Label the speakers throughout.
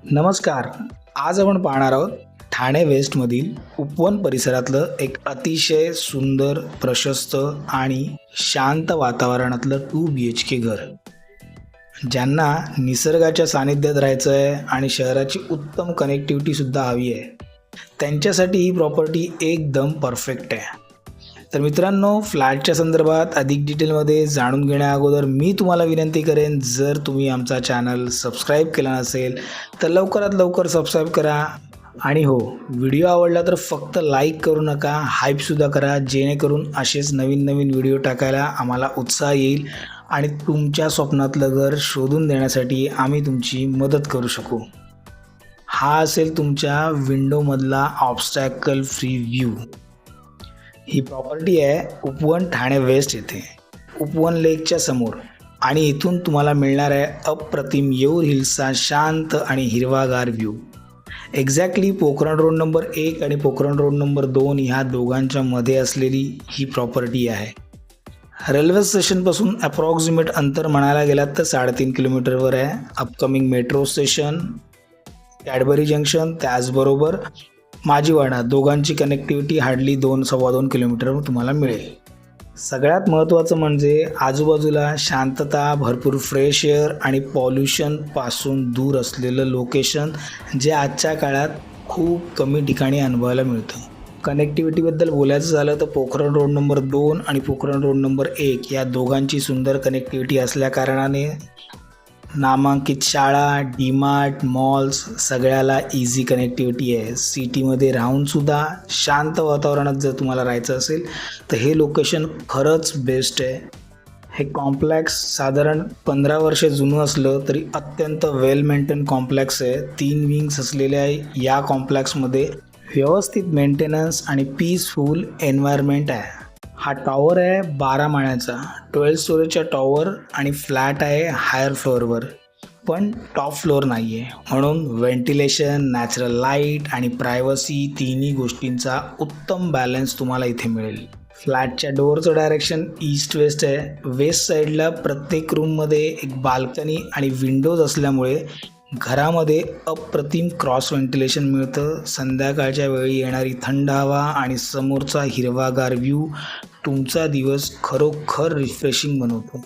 Speaker 1: नमस्कार. आज आपण पाहणार आहोत ठाणे वेस्टमधील उपवन परिसरातलं एक अतिशय सुंदर, प्रशस्त आणि शांत वातावरणातलं 2 BHK घर. ज्यांना निसर्गाच्या सानिध्यात राहायचं आहे आणि शहराची उत्तम कनेक्टिव्हिटीसुद्धा हवी आहे, त्यांच्यासाठी ही प्रॉपर्टी एकदम परफेक्ट आहे. तर मित्रांनो, फ्लॅटच्या संदर्भात अधिक डिटेलमध्ये जाणून घेण्याअगोदर मी तुम्हाला विनंती करेन, जर तुम्ही आमचा चॅनल सबस्क्राईब केला नसेल तर लवकरात लवकर सबस्क्राईब करा. आणि हो, व्हिडिओ आवडला तर फक्त लाईक करू नका, हाईपसुद्धा करा, जेणेकरून असेच नवीन नवीन व्हिडिओ टाकायला आम्हाला उत्साह येईल आणि तुमच्या स्वप्नातलं घर शोधून देण्यासाठी आम्ही तुमची मदत करू शकू. हा असेल तुमच्या विंडोमधला ऑब्स्टॅकल फ्री व्ह्यू. ही प्रॉपर्टी आहे उपवन ठाणे वेस्ट येथे, उपवन लेकच्या समोर, आणि इथून तुम्हाला मिळणार आहे अप्रतिम येऊर हिल्सचा शांत आणि हिरवागार view. Exactly Pokhran road number 1 आणि पोखरण रोड नंबर 2 ह्या दोघांच्या मध्ये असलेली ही प्रॉपर्टी आहे. रेल्वे स्टेशनपासून अप्रॉक्सिमेट अंतर म्हणायला गेलात तर 3.5 किलोमीटरवर आहे. Upcoming metro station, Cadbury junction, त्याचबरोबर माझीवाडा, दोघांची कनेक्टिव्हिटी हार्डली 2-2.25 किलोमीटरवर तुम्हाला मिळेल. सगळ्यात महत्त्वाचं म्हणजे आजूबाजूला शांतता, भरपूर फ्रेश एअर आणि पॉल्युशनपासून दूर असलेलं लोकेशन, जे आजच्या काळात खूप कमी ठिकाणी अनुभवायला मिळतं. कनेक्टिव्हिटीबद्दल बोलायचं झालं तर पोखरण रोड नंबर 2 आणि पोखरण रोड नंबर 1 या दोघांची सुंदर कनेक्टिव्हिटी असल्याकारणाने नामांकित शाळा, डीमार्ट, मॉल्स सगळ्याला इझी कनेक्टिव्हिटी आहे. सिटीमध्ये राहूनसुद्धा शांत वातावरणात जर तुम्हाला राहायचं असेल तर हे लोकेशन खरंच बेस्ट आहे. हे कॉम्प्लेक्स साधारण 15 वर्षे जुनं असलं तरी अत्यंत वेल मेंटेन कॉम्प्लेक्स आहे. 3 विंग्स असलेल्या या कॉम्प्लेक्समध्ये व्यवस्थित मेंटेनन्स आणि पीसफुल एन्व्हायरमेंट आहे. हा टॉवर आहे 12 माळ्याचा, 12 स्टोरेजचा टॉवर, आणि फ्लॅट आहे हायर फ्लोअरवर, पण टॉप फ्लोअर नाही आहे. म्हणून व्हेंटिलेशन, नॅचरल लाईट आणि प्रायव्हसी तिन्ही गोष्टींचा उत्तम बॅलन्स तुम्हाला इथे मिळेल. फ्लॅटच्या डोअरचं डायरेक्शन ईस्ट वेस्ट आहे. वेस्ट साईडला प्रत्येक रूममध्ये एक बाल्कनी आणि विंडोज असल्यामुळे घरामध्ये अप्रतिम क्रॉस व्हेंटिलेशन मिळतं. संध्याकाळच्या वेळी येणारी थंड हवा आणि समोरचा हिरवागार व्ह्यू तुमचा दिवस खरोखर रिफ्रेशिंग बनवतो.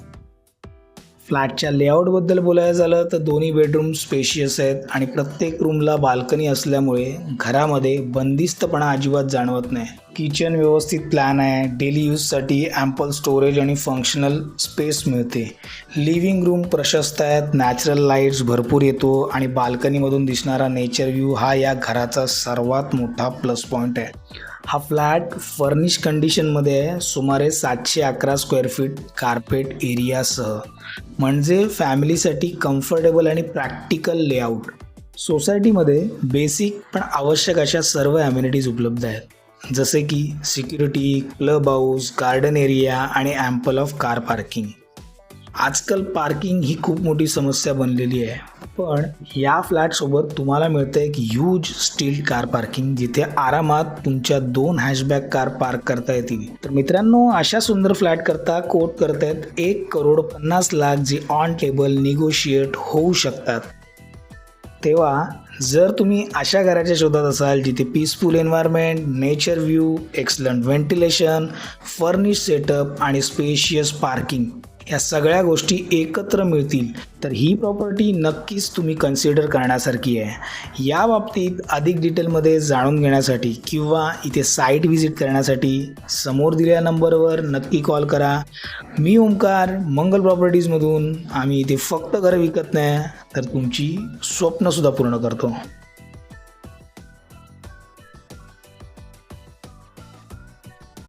Speaker 1: फ्लॅटच्या लेआउटबद्दल बोलायचं झालं तर दोन्ही बेडरूम स्पेशियस आहेत आणि प्रत्येक रूमला बाल्कनी असल्यामुळे घरामध्ये बंदिस्तपणा अजिबात जाणवत नाही. किचन व्यवस्थित प्लॅन आहे. डेली यूजसाठी ॲम्पल स्टोरेज आणि फंक्शनल स्पेस मिळते. लिव्हिंग रूम प्रशस्त आहेत, नॅचरल लाईट्स भरपूर येतो आणि बाल्कनीमधून दिसणारा नेचर व्ह्यू हा या घराचा सर्वात मोठा प्लस पॉईंट आहे. हा फ्लॅट फर्निश कंडिशनमध्ये आहे. सुमारे 711 स्क्वेअर फीट कार्पेट एरियासह, म्हणजे फॅमिलीसाठी कम्फर्टेबल आणि प्रॅक्टिकल लेआउट. सोसायटीमध्ये बेसिक पण आवश्यक अशा सर्व ॲम्युनिटीज उपलब्ध आहेत, जसे की security, club house, garden area आणि ॲम्पल ऑफ कार पार्किंग. आजकाल पार्किंग ही खूप मोठी समस्या बनलेली आहे, पण या फ्लॅटसोबत तुम्हाला मिळतं एक ह्यूज स्टील कार पार्किंग, जिथे आरामात तुमच्या 2 हॅशबॅक कार पार्क करता येतील. तर मित्रांनो, अशा सुंदर फ्लॅट करता कोट करतायत 1,50,00,000 जे ऑन टेबल निगोशिएट होऊ शकतात. तेव्हा जर तुम्ही अशा घराच्या शोधात असाल जिथे peaceful environment, nature view, excellent ventilation, furnish setup आणि स्पेशियस पार्किंग या सगळ्या गोष्टी एकत्र मिळतील, तर ही प्रॉपर्टी नक्कीच तुम्ही कन्सिडर करण्यासारखी आहे. या बाबतीत अधिक डिटेलमध्ये जाणून घेण्यासाठी किंवा इथे साईट व्हिजिट करण्यासाठी समोर दिलेल्या नंबरवर नक्की कॉल करा. मी ओमकार, मंगल प्रॉपर्टीजमधून. आम्ही इथे फक्त घरं विकत नाही तर तुमची स्वप्नसुद्धा पूर्ण करतो.